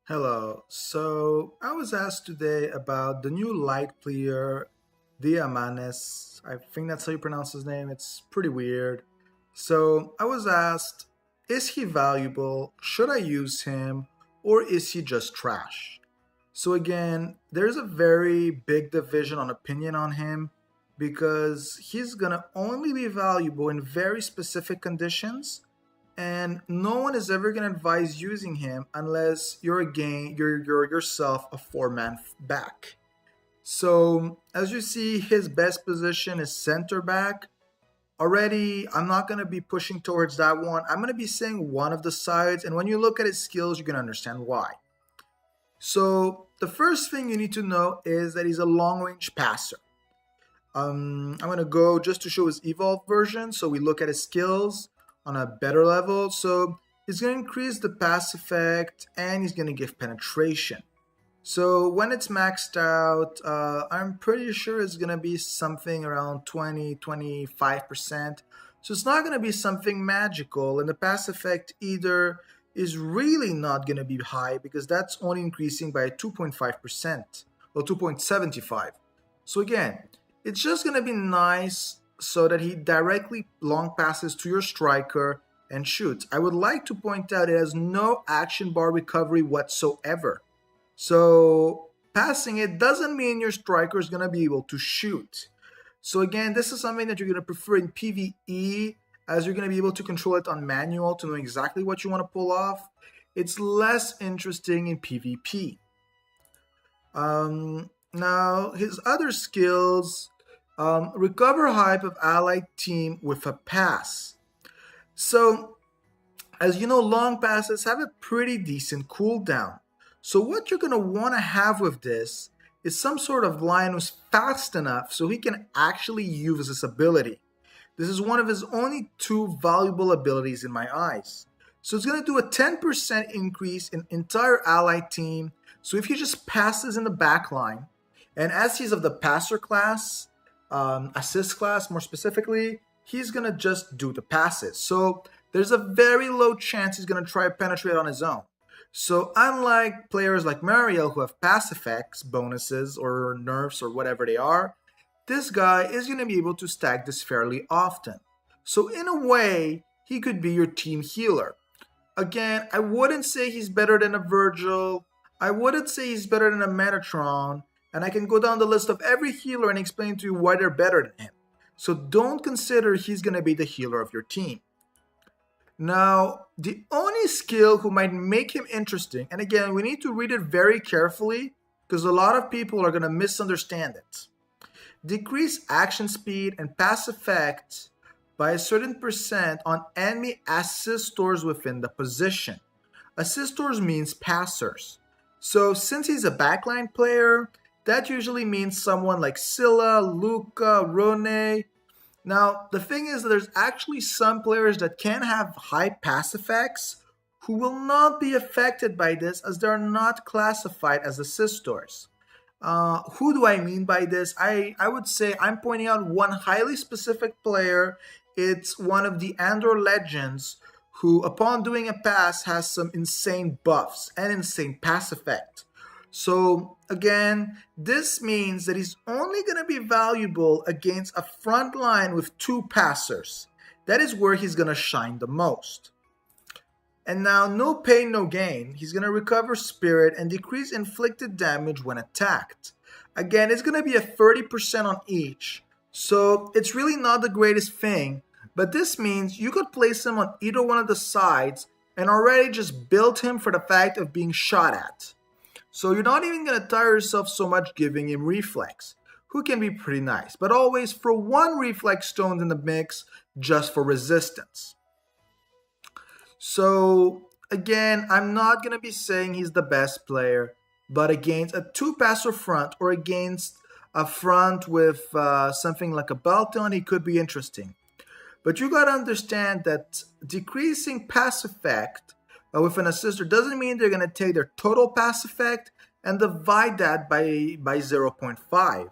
Hello. So I was asked today about the new light player, Diamanes. I think that's how you pronounce his name. It's pretty weird. So I was asked, is he valuable? Should I use him? Or is he just trash? So again, there's a very big division on opinion on him because he's gonna only be valuable in very specific conditions and no one is ever going to advise using him unless you're yourself a four-man back. So as you see, his best position is center back. Already, I'm not going to be pushing towards that one. I'm going to be saying one of the sides, and when you look at his skills, you're going to understand why. So the first thing you need to know is that he's a long-range passer. I'm going to go just to show his evolved version. So we look at his skills on a better level. So he's going to increase the pass effect and he's going to give penetration. So when it's maxed out, I'm pretty sure it's going to be something around 20-25%. So it's not going to be something magical, and the pass effect either is really not going to be high because that's only increasing by 2.5% or 2.75. So again, it's just going to be nice so that he directly long passes to your striker and shoots. I would like to point out it has no action bar recovery whatsoever. So passing it doesn't mean your striker is going to be able to shoot. So again, this is something that you're going to prefer in PvE, as you're going to be able to control it on manual to know exactly what you want to pull off. It's less interesting in PvP. Now, his other skills, recover hype of allied team with a pass. So, as you know, long passes have a pretty decent cooldown. So what you're going to want to have with this is some sort of line who's fast enough so he can actually use this ability. This is one of his only two valuable abilities in my eyes. So it's going to do a 10% increase in entire allied team. So if he just passes in the back line, and as he's of the passer class, assist class more specifically, he's going to just do the passes. So there's a very low chance he's going to try to penetrate on his own. So unlike players like Mariel who have pass effects, bonuses, or nerfs, or whatever they are, this guy is going to be able to stack this fairly often. So in a way, he could be your team healer. Again, I wouldn't say he's better than a Virgil. I wouldn't say he's better than a Metatron. And I can go down the list of every healer and explain to you why they're better than him. So don't consider he's going to be the healer of your team. Now, the only skill who might make him interesting, and again, we need to read it very carefully because a lot of people are going to misunderstand it. Decrease action speed and pass effect by a certain percent on enemy assistors within the position. Assistors means passers. So since he's a backline player, that usually means someone like Scylla, Luca, Rone. Now, the thing is that there's actually some players that can have high pass effects who will not be affected by this as they're not classified as assistors. Who do I mean by this? I would say I'm pointing out one highly specific player. It's one of the Andor legends who, upon doing a pass, has some insane buffs and insane pass effect. So again, this means that he's only going to be valuable against a front line with two passers. That is where he's going to shine the most. And now, no pain, no gain. He's going to recover spirit and decrease inflicted damage when attacked. Again, it's going to be a 30% on each. So it's really not the greatest thing. But this means you could place him on either one of the sides and already just build him for the fact of being shot at. So you're not even going to tire yourself so much giving him reflex, who can be pretty nice, but always throw one reflex stone in the mix just for resistance. So again, I'm not going to be saying he's the best player, but against a two-passer front or against a front with something like a Balton, he could be interesting. But you got to understand that decreasing pass effect with an assister doesn't mean they're going to take their total pass effect and divide that by 0.5.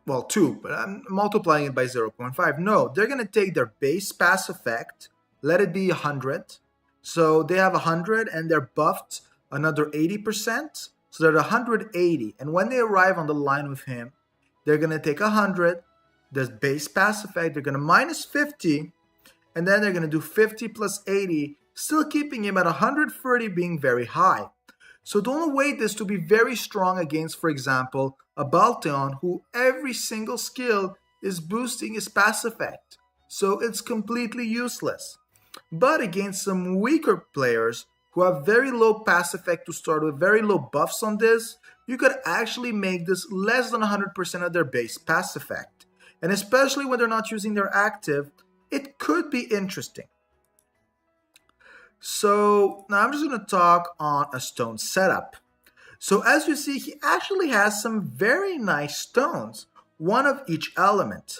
Well, 2, but I'm multiplying it by 0.5. No, they're going to take their base pass effect, let it be 100. So they have 100 and they're buffed another 80%. So they're 180. And when they arrive on the line with him, they're going to take 100, the base pass effect, they're going to minus 50, and then they're going to do 50 plus 80, still keeping him at 130 being very high. So don't await this to be very strong against, for example, a Balteon who every single skill is boosting his pass effect. So it's completely useless. But against some weaker players who have very low pass effect to start with, very low buffs on this, you could actually make this less than 100% of their base pass effect. And especially when they're not using their active, it could be interesting. So now I'm just going to talk on a stone setup. So as you see, he actually has some very nice stones, one of each element.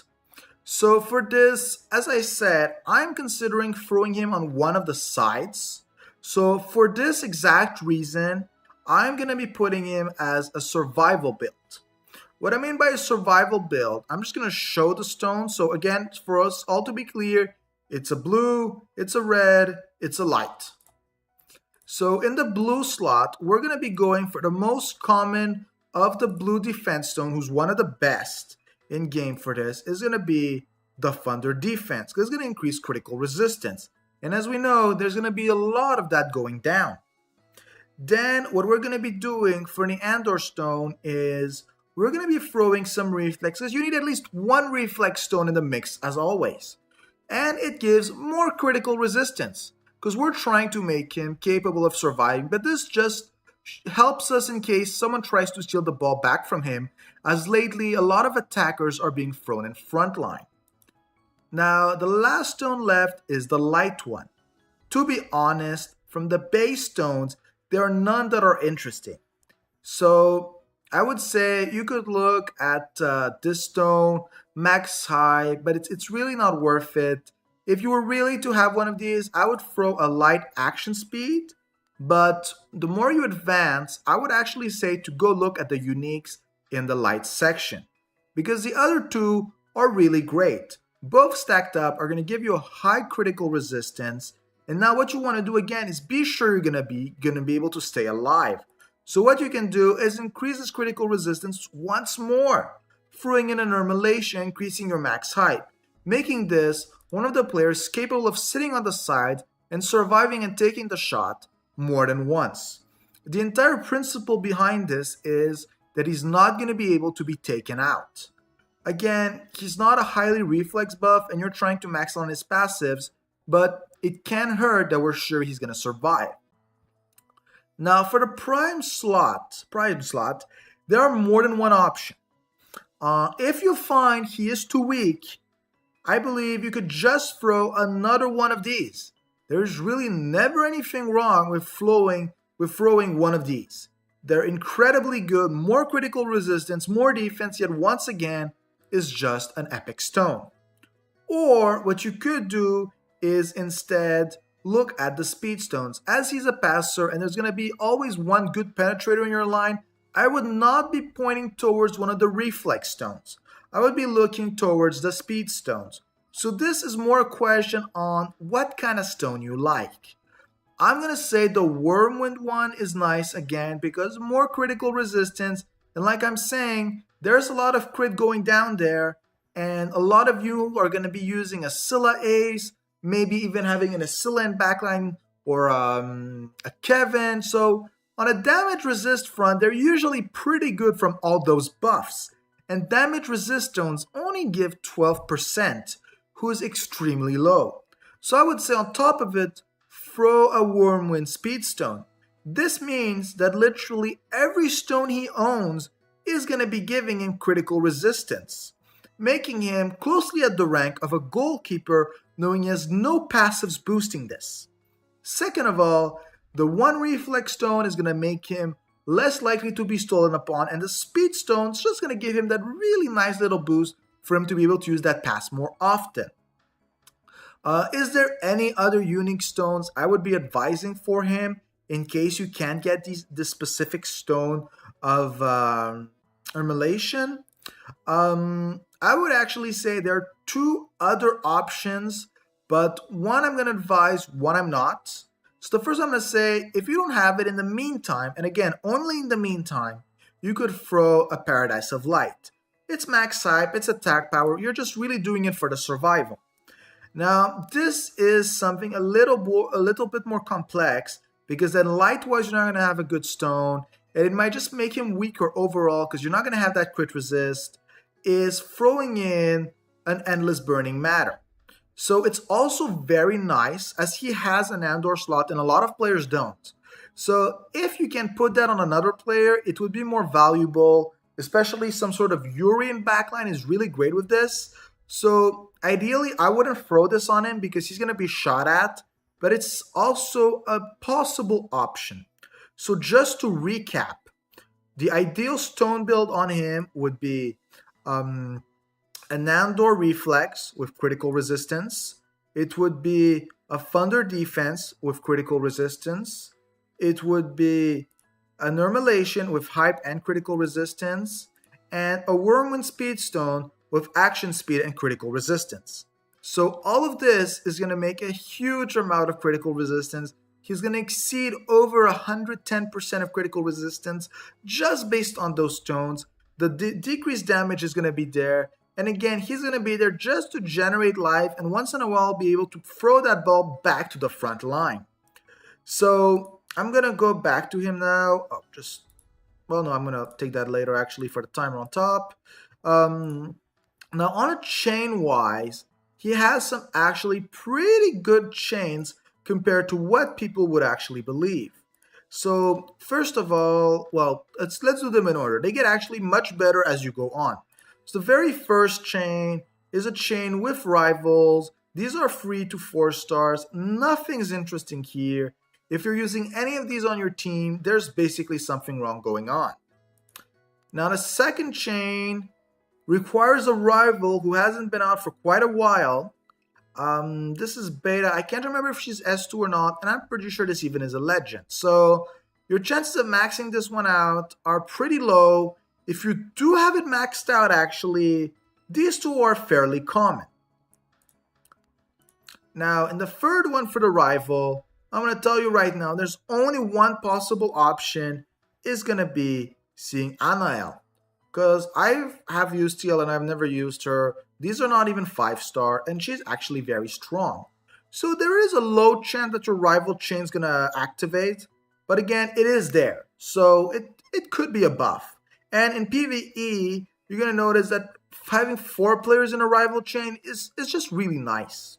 So for this, as I said, I'm considering throwing him on one of the sides. So for this exact reason, I'm going to be putting him as a survival build. What I mean by a survival build, I'm just going to show the stone. So again, for us all to be clear, it's a blue, it's a red, it's a light. So in the blue slot, we're going to be going for the most common of the blue defense stone, who's one of the best in game for this, is going to be the Thunder defense, because it's going to increase critical resistance. And as we know, there's going to be a lot of that going down. Then what we're going to be doing for the Andor stone is we're going to be throwing some reflexes. You need at least one reflex stone in the mix as always. And it gives more critical resistance because we're trying to make him capable of surviving. But this just helps us in case someone tries to steal the ball back from him, as lately a lot of attackers are being thrown in front line. Now the last stone left is the light one. To be honest, from the base stones, there are none that are interesting. So I would say you could look at this stone, max high, but it's really not worth it. If you were really to have one of these, I would throw a light action speed, but the more you advance, I would actually say to go look at the uniques in the light section, because the other two are really great. Both stacked up are going to give you a high critical resistance, and now what you want to do again is be sure you're going to be able to stay alive. So what you can do is increase this critical resistance once more, throwing in a normalization, increasing your max height, making this one of the players capable of sitting on the side and surviving and taking the shot more than once. The entire principle behind this is that he's not going to be able to be taken out. Again, he's not a highly reflex buff and you're trying to max on his passives, but it can hurt that we're sure he's going to survive. Now for the prime slot, there are more than one option. If you find he is too weak, I believe you could just throw another one of these. There's really never anything wrong with throwing one of these. They're incredibly good, more critical resistance, more defense, yet once again, is just an epic stone. Or what you could do is instead look at the speed stones. As he's a passer and there's going to be always one good penetrator in your line, I would not be pointing towards one of the reflex stones. I would be looking towards the speed stones. So this is more a question on what kind of stone you like. I'm going to say the Wormwind one is nice again because more critical resistance, and like I'm saying, there's a lot of crit going down there, and a lot of you are going to be using a Scylla Ace, maybe even having an Scylla in backline or a Kevin. So on a damage resist front, they're usually pretty good from all those buffs. And damage resist stones only give 12%, who is extremely low. So I would say on top of it, throw a Wormwind Speed Stone. This means that literally every stone he owns is going to be giving him critical resistance, making him closely at the rank of a goalkeeper, knowing he has no passives boosting this. Second of all, the one reflex stone is going to make him less likely to be stolen upon, and the speed stone is just going to give him that really nice little boost for him to be able to use that pass more often. Is there any other unique stones I would be advising for him in case you can't get this specific stone of Immolation? I would actually say there are two other options, but one I'm going to advise, one I'm not. So the first I'm going to say, if you don't have it in the meantime, and again, only in the meantime, you could throw a Paradise of Light. It's max hype, it's attack power, you're just really doing it for the survival. Now, this is something a little bit more complex, because then light-wise you're not going to have a good stone, and it might just make him weaker overall because you're not going to have that crit resist, is throwing in an Endless Burning Matter. So it's also very nice, as he has an Andor slot and a lot of players don't. So if you can put that on another player, it would be more valuable, especially some sort of Urian backline is really great with this. So ideally, I wouldn't throw this on him because he's going to be shot at, but it's also a possible option. So just to recap, the ideal stone build on him would be an Andor Reflex with critical resistance. It would be a Thunder Defense with critical resistance. It would be a Normalization with hype and critical resistance, and a Whirlwind Speedstone with action speed and critical resistance. So all of this is going to make a huge amount of critical resistance. He's going to exceed over 110% of critical resistance just based on those stones. The decreased damage is going to be there. And again, he's going to be there just to generate life and once in a while be able to throw that ball back to the front line. So I'm going to go back to him now. I'm going to take that later actually for the timer on top. Now on a chain-wise, he has some actually pretty good chains compared to what people would actually believe. So first of all, let's do them in order. They get actually much better as you go on. So the very first chain is a chain with rivals. These are 3 to 4 stars. Nothing's interesting here. If you're using any of these on your team, there's basically something wrong going on. Now the second chain requires a rival who hasn't been out for quite a while. This is beta. I can't remember if she's S2 or not, and I'm pretty sure this even is a legend. So your chances of maxing this one out are pretty low. If you do have it maxed out, actually, these two are fairly common. Now, in the third one for the rival, I'm going to tell you right now, there's only one possible option, is going to be seeing Anael. Because I have used TL and I've never used her. These are not even 5-star, and she's actually very strong. So there is a low chance that your rival chain is going to activate. But again, it is there. So it could be a buff. And in PvE, you're going to notice that having 4 players in a rival chain is just really nice.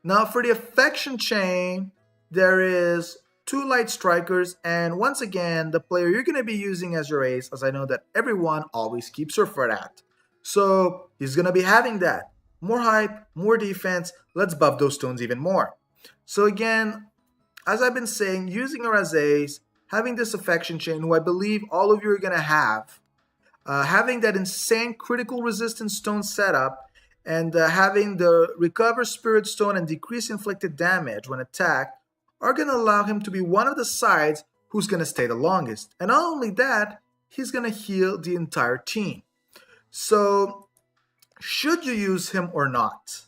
Now for the affection chain, there is 2 light strikers, and once again, the player you're going to be using as your ace, as I know that everyone always keeps her for that. So he's going to be having that. More hype, more defense, let's buff those stones even more. So again, as I've been saying, using her as ace, having this affection chain, who I believe all of you are going to have, having that insane critical resistance stone setup, and having the recover spirit stone and decrease inflicted damage when attacked, are going to allow him to be one of the sides who's going to stay the longest. And not only that, he's going to heal the entire team. So, should you use him or not?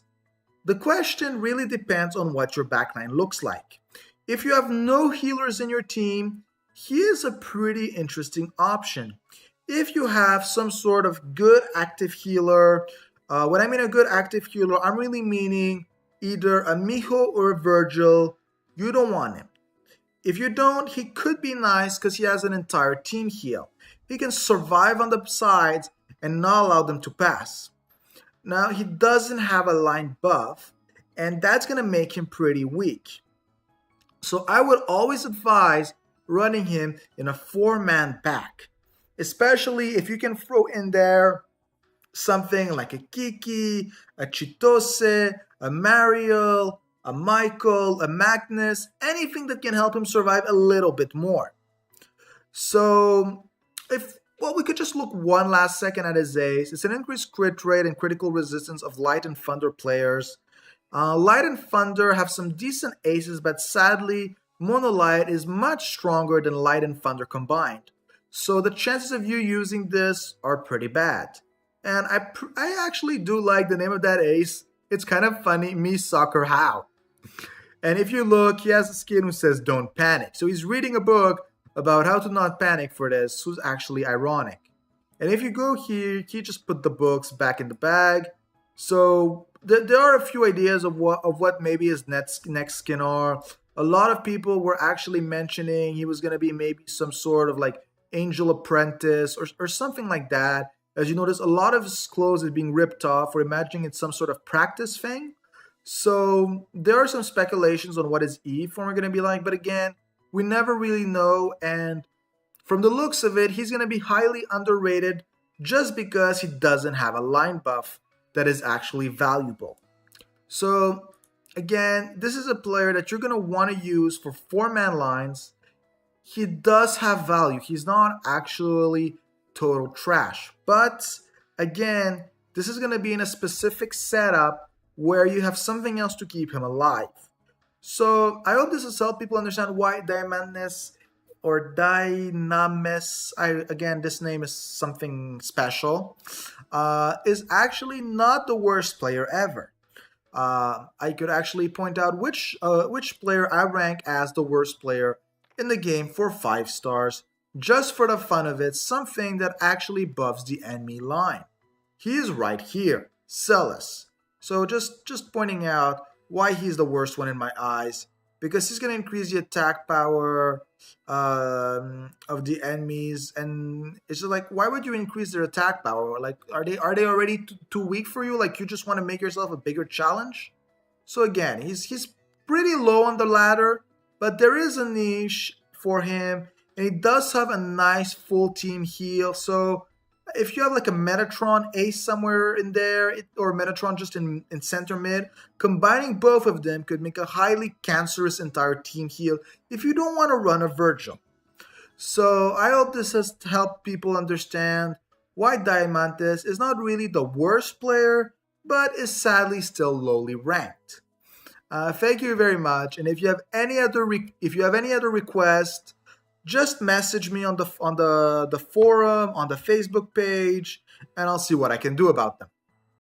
The question really depends on what your backline looks like. If you have no healers in your team, he is a pretty interesting option. If you have some sort of good active healer, when I mean a good active healer, I'm really meaning either a Miho or a Virgil. You don't want him. If you don't, he could be nice because he has an entire team heal. He can survive on the sides and not allow them to pass. Now, he doesn't have a line buff, and that's going to make him pretty weak. So I would always advise running him in a 4-man back, especially if you can throw in there something like a Kiki, a Chitose, a Mariel, a Michael, a Magnus, anything that can help him survive a little bit more. So, we could just look one last second at his ace. It's an increased crit rate and critical resistance of Light and Thunder players. Light and Thunder have some decent aces, but sadly, Mono Light is much stronger than Light and Thunder combined. So the chances of you using this are pretty bad. And I actually do like the name of that ace. It's kind of funny, Me Soccer How. And if you look, he has a skin who says don't panic. So he's reading a book about how to not panic for this, who's actually ironic. And if you go here, he just put the books back in the bag. So there are a few ideas of what maybe his next skin are. A lot of people were actually mentioning he was going to be maybe some sort of like angel apprentice or something like that. As you notice, a lot of his clothes is being ripped off. We're imagining it's some sort of practice thing. So there are some speculations on what his E form are going to be like. But again, we never really know. And from the looks of it, he's going to be highly underrated just because he doesn't have a line buff that is actually valuable. So again, this is a player that you're going to want to use for 4-man lines. He does have value. He's not actually total trash. But again, this is going to be in a specific setup where you have something else to keep him alive. So I hope this has helped people understand why Dynames or Dynames, again, this name is something special, is actually not the worst player ever. I could actually point out which player I rank as the worst player in the game for 5 stars, just for the fun of it, something that actually buffs the enemy line. He is right here, Celis. So just pointing out why he's the worst one in my eyes, because he's going to increase the attack power of the enemies, and it's just like, why would you increase their attack power? Like, are they already too weak for you? Like, you just want to make yourself a bigger challenge? So again, he's pretty low on the ladder, but there is a niche for him, and he does have a nice full team heal. So if you have like a Metatron Ace somewhere in there, or Metatron just in center mid, combining both of them could make a highly cancerous entire team heal if you don't want to run a Virgil. So I hope this has helped people understand why Diamantes is not really the worst player, but is sadly still lowly ranked. Thank you very much, and if you have any other request, just message me on the forum, on the Facebook page, and I'll see what I can do about them.